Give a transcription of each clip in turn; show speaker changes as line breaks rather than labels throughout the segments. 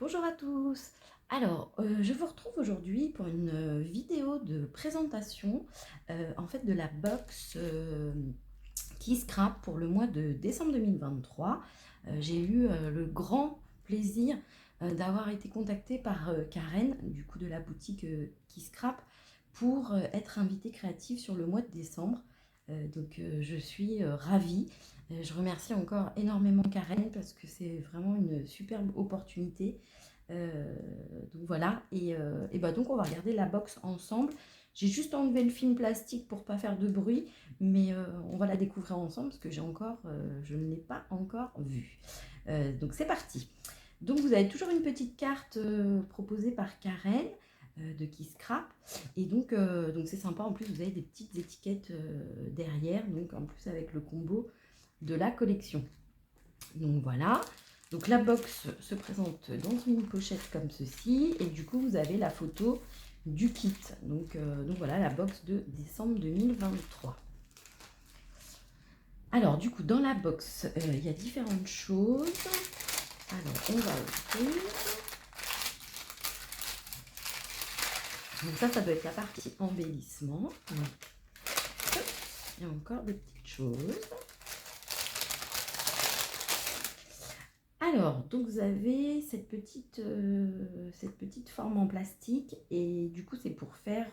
Bonjour à tous. Alors, je vous retrouve aujourd'hui pour une vidéo de présentation en fait de la box qui scrap pour le mois de décembre 2023. J'ai eu le grand plaisir d'avoir été contactée par Karen, du coup de la boutique qui scrap, pour être invitée créative sur le mois de décembre. Je suis ravie. Je remercie encore énormément Karen parce que c'est vraiment une superbe opportunité. Donc voilà, et bah donc on va regarder la box ensemble. J'ai juste enlevé le film plastique pour pas faire de bruit, mais on va la découvrir ensemble parce que je ne l'ai pas encore vue. Donc c'est parti. Donc vous avez toujours une petite carte proposée par Karen de Qui Scrap, et donc c'est sympa. En plus vous avez des petites étiquettes derrière, donc en plus avec le combo de la collection. Donc voilà. Donc la box se présente dans une pochette comme ceci, et du coup vous avez la photo du kit. Donc voilà la box de décembre 2023. Alors du coup dans la box il y a différentes choses. Alors on va ouvrir. Donc ça doit être la partie embellissement. Il y a encore des petites choses. Alors, donc vous avez cette petite forme en plastique, et du coup c'est pour faire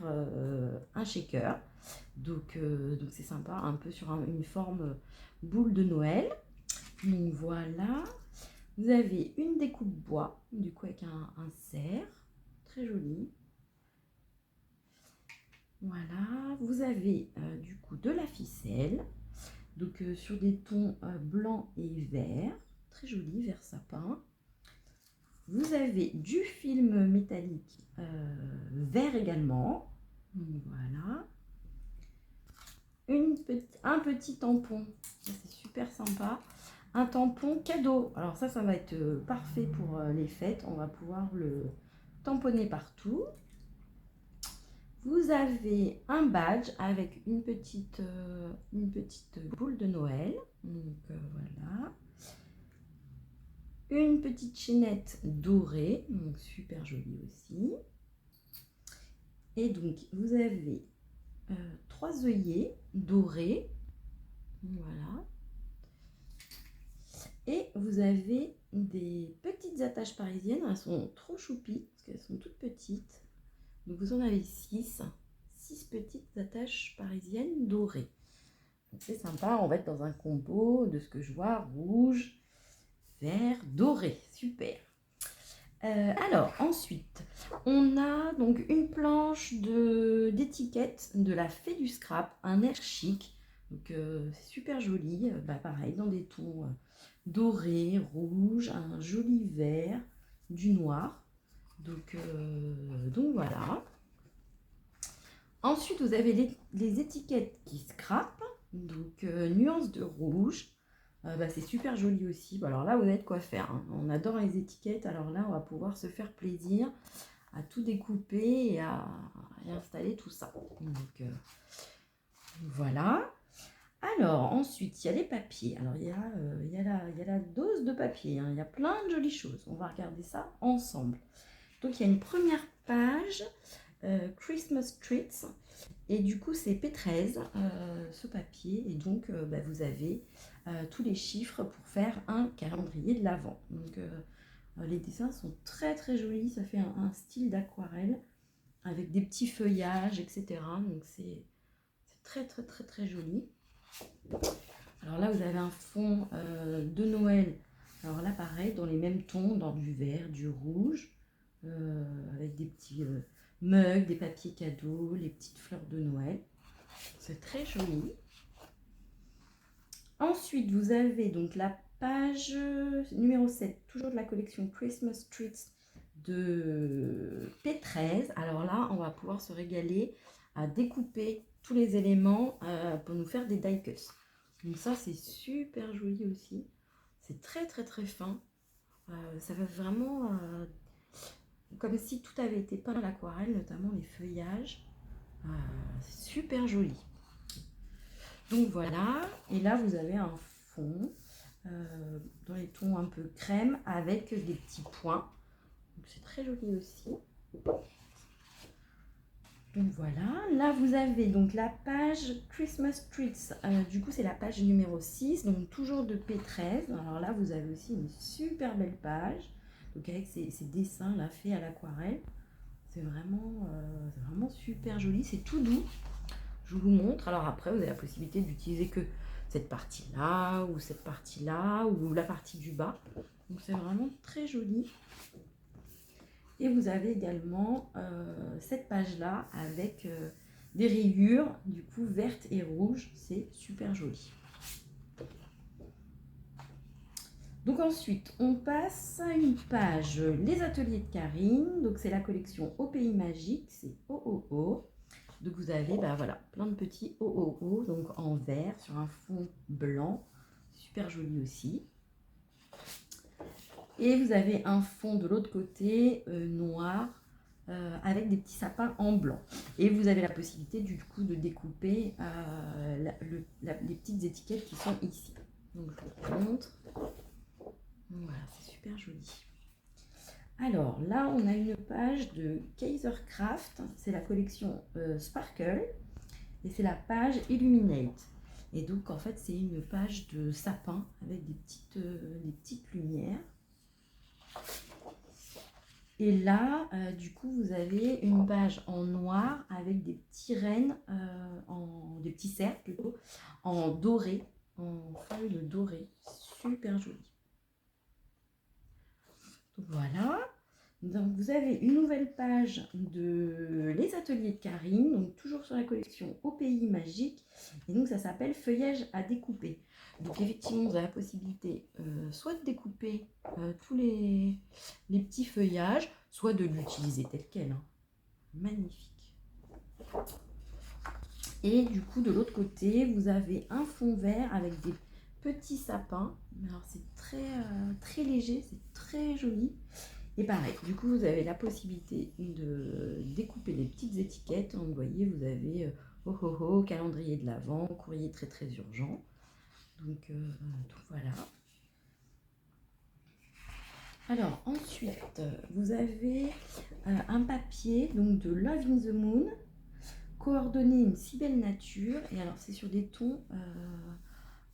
un shaker. Donc c'est sympa, un peu sur une forme boule de Noël. Donc voilà, vous avez une découpe bois, du coup avec un cerf, très joli. Voilà, vous avez du coup de la ficelle, donc sur des tons blanc et vert, très joli, vert sapin. Vous avez du film métallique vert également. Donc voilà. Un petit tampon, c'est super sympa. Un tampon cadeau. Alors ça va être parfait pour les fêtes. On va pouvoir le tamponner partout. Vous avez un badge avec une petite boule de Noël. Donc voilà. Une petite chaînette dorée, donc super jolie aussi. Et donc vous avez 3 œillets dorés, voilà. Et vous avez des petites attaches parisiennes. Elles sont trop choupies parce qu'elles sont toutes petites. Donc vous en avez 6 petites attaches parisiennes dorées. C'est sympa, on va être dans un combo de ce que je vois, rouge, vert, doré, super. Alors ensuite, on a donc une planche d'étiquette de la Fée du Scrap, un air chic. Donc c'est super joli, pareil dans des tons dorés, rouge, un joli vert, du noir. Donc voilà. Ensuite, vous avez les étiquettes qui scrapent, donc nuance de rouge. C'est super joli aussi. Alors là, vous avez de quoi faire, hein. On adore les étiquettes. Alors là, on va pouvoir se faire plaisir à tout découper et à installer tout ça. Donc voilà. Alors ensuite, il y a les papiers. Alors il y a la dose de papier, hein. Il y a plein de jolies choses. On va regarder ça ensemble. Donc il y a une première page, Christmas Treats. Et du coup, c'est P13, ce papier. Et donc, vous avez tous les chiffres pour faire un calendrier de l'Avent. Donc, les dessins sont très très jolis. Ça fait un style d'aquarelle avec des petits feuillages, etc. Donc, c'est très très très très joli. Alors là, vous avez un fond de Noël. Alors là, pareil, dans les mêmes tons, dans du vert, du rouge, avec des petits mugs, des papiers cadeaux, les petites fleurs de Noël. C'est très joli. Ensuite, vous avez donc la page numéro 7, toujours de la collection Christmas Treats de P13. Alors là, on va pouvoir se régaler à découper tous les éléments pour nous faire des die cuts. Donc ça, c'est super joli aussi. C'est très très très fin. Ça fait vraiment comme si tout avait été peint à l'aquarelle, notamment les feuillages. C'est super joli. Donc voilà, et là vous avez un fond dans les tons un peu crème avec des petits points. Donc c'est très joli aussi. Donc voilà, là vous avez donc la page Christmas Treats, du coup c'est la page numéro 6, donc toujours de P13. Alors là vous avez aussi une super belle page, donc avec ces dessins là faits à l'aquarelle. C'est vraiment super joli, c'est tout doux. Je vous montre. Alors après vous avez la possibilité d'utiliser que cette partie là ou cette partie là ou la partie du bas. Donc c'est vraiment très joli. Et vous avez également cette page-là avec des rayures, du coup vertes et rouges. C'est super joli. Donc ensuite, on passe à une page Les ateliers de Karine. Donc c'est la collection Au Pays Magique, c'est OOO. Donc vous avez voilà, plein de petits OOO donc en vert sur un fond blanc. Super joli aussi. Et vous avez un fond de l'autre côté noir avec des petits sapins en blanc. Et vous avez la possibilité du coup de découper les petites étiquettes qui sont ici. Donc je vous montre. Voilà, c'est super joli. Alors là, on a une page de Kaisercraft. C'est la collection Sparkle. Et c'est la page Illuminate. Et donc en fait, c'est une page de sapin avec des petites lumières. Et là, du coup, vous avez une page en noir avec des petits rennes, des petits cercles plutôt, en doré, en feuilles de doré. Super joli. Donc voilà. Donc vous avez une nouvelle page de Les ateliers de Karine, donc toujours sur la collection Au Pays Magique. Et donc ça s'appelle Feuillage à découper. Donc effectivement, vous avez la possibilité soit de découper tous les petits feuillages, soit de l'utiliser tel quel. Hein. Magnifique. Et du coup, de l'autre côté, vous avez un fond vert avec des petits sapins. Alors c'est très léger, c'est très joli. Et pareil, du coup, vous avez la possibilité de découper les petites étiquettes. Donc, vous voyez, vous avez calendrier de l'Avent, courrier très très urgent. Donc voilà. Alors ensuite, vous avez un papier donc de Love in the Moon, coordonné une si belle nature. Et alors c'est sur des tons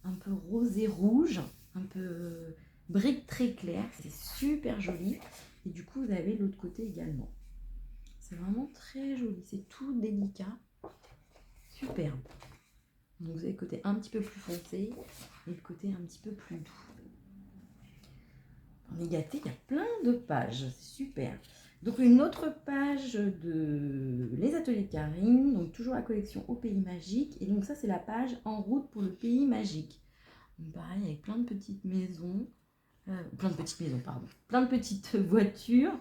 un peu rosé rouge, un peu brique très clair. C'est super joli. Et du coup, vous avez l'autre côté également. C'est vraiment très joli. C'est tout délicat. Superbe. Donc vous avez le côté un petit peu plus foncé et le côté un petit peu plus doux. On est gâté, il y a plein de pages. C'est super. Donc une autre page de Les ateliers de Karine. Donc toujours la collection Au Pays Magique. Et donc ça, c'est la page En route pour le Pays Magique. Donc pareil, avec plein de petites maisons. Plein de petites voitures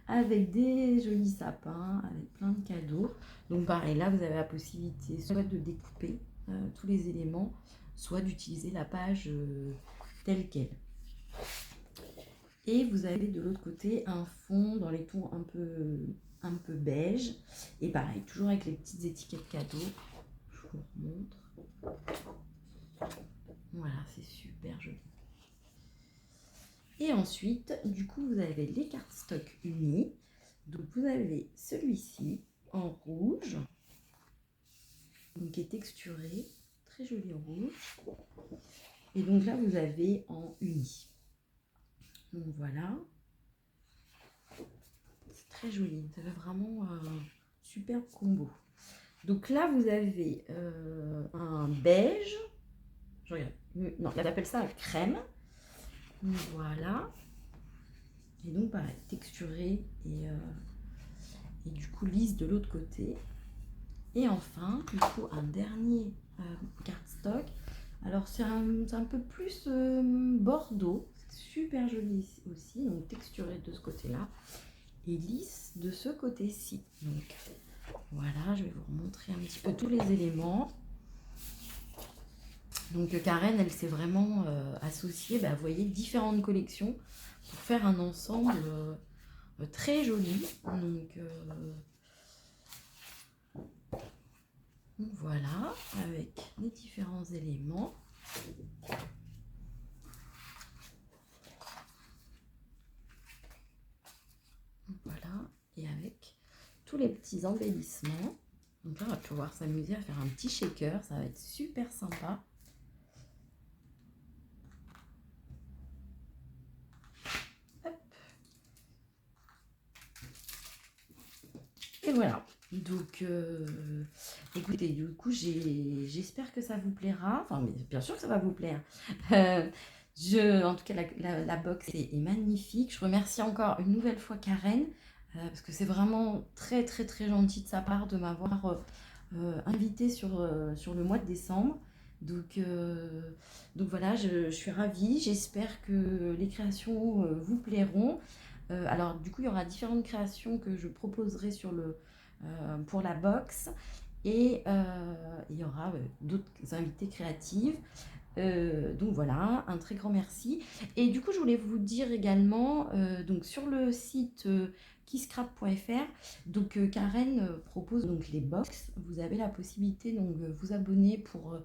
avec des jolis sapins, avec plein de cadeaux. Donc pareil, là vous avez la possibilité soit de découper tous les éléments, soit d'utiliser la page telle quelle. Et vous avez de l'autre côté un fond dans les tons un peu beige. Et pareil, toujours avec les petites étiquettes cadeaux. Je vous remontre. Voilà, c'est super joli. Et ensuite, du coup, vous avez les cartes stock unies. Donc, vous avez celui-ci en rouge, donc qui est texturé, très joli rouge. Et donc là, vous avez en uni. Donc voilà. C'est très joli. Ça fait vraiment un superbe combo. Donc là, vous avez un beige. Je regarde. Non, il appelle ça crème. Voilà. Et donc pareil, texturé et du coup lisse de l'autre côté. Et enfin, du coup, un dernier cardstock. Alors c'est un peu plus bordeaux, c'est super joli aussi, donc texturé de ce côté-là et lisse de ce côté-ci. Donc voilà, je vais vous remontrer un petit peu tous les éléments. Donc Karen, elle s'est vraiment associée, vous voyez, différentes collections pour faire un ensemble très joli. Donc voilà, avec les différents éléments. tous les petits embellissements. Donc là, on va pouvoir s'amuser à faire un petit shaker, ça va être super sympa. Hop. Et voilà. Donc, écoutez, du coup, j'espère que ça vous plaira. Enfin, mais bien sûr que ça va vous plaire. En tout cas, la box est magnifique. Je remercie encore une nouvelle fois Karen, parce que c'est vraiment très, très, très gentil de sa part de m'avoir invité sur le mois de décembre. Donc voilà, je suis ravie. J'espère que les créations vous plairont. Alors, du coup, il y aura différentes créations que je proposerai pour la box. Et il y aura d'autres invités créatives. Donc voilà, un très grand merci. Et du coup, je voulais vous dire également, donc sur le site kisscrap.fr, donc Karen propose donc les box. Vous avez la possibilité donc vous abonner pour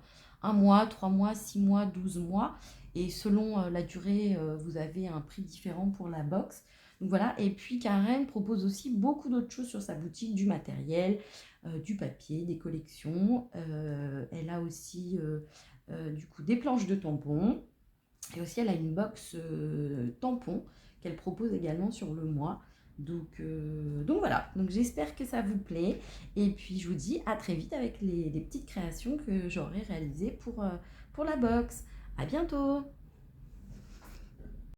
1 mois, 3 mois, 6 mois, 12 mois. Et selon la durée, vous avez un prix différent pour la box. Donc voilà, et puis Karen propose aussi beaucoup d'autres choses sur sa boutique, du matériel, du papier, des collections. Elle a aussi du coup des planches de tampons. Et aussi, elle a une box tampon qu'elle propose également sur le mois. Donc voilà, donc j'espère que ça vous plaît. Et puis je vous dis à très vite avec les petites créations que j'aurai réalisées pour la box. À bientôt!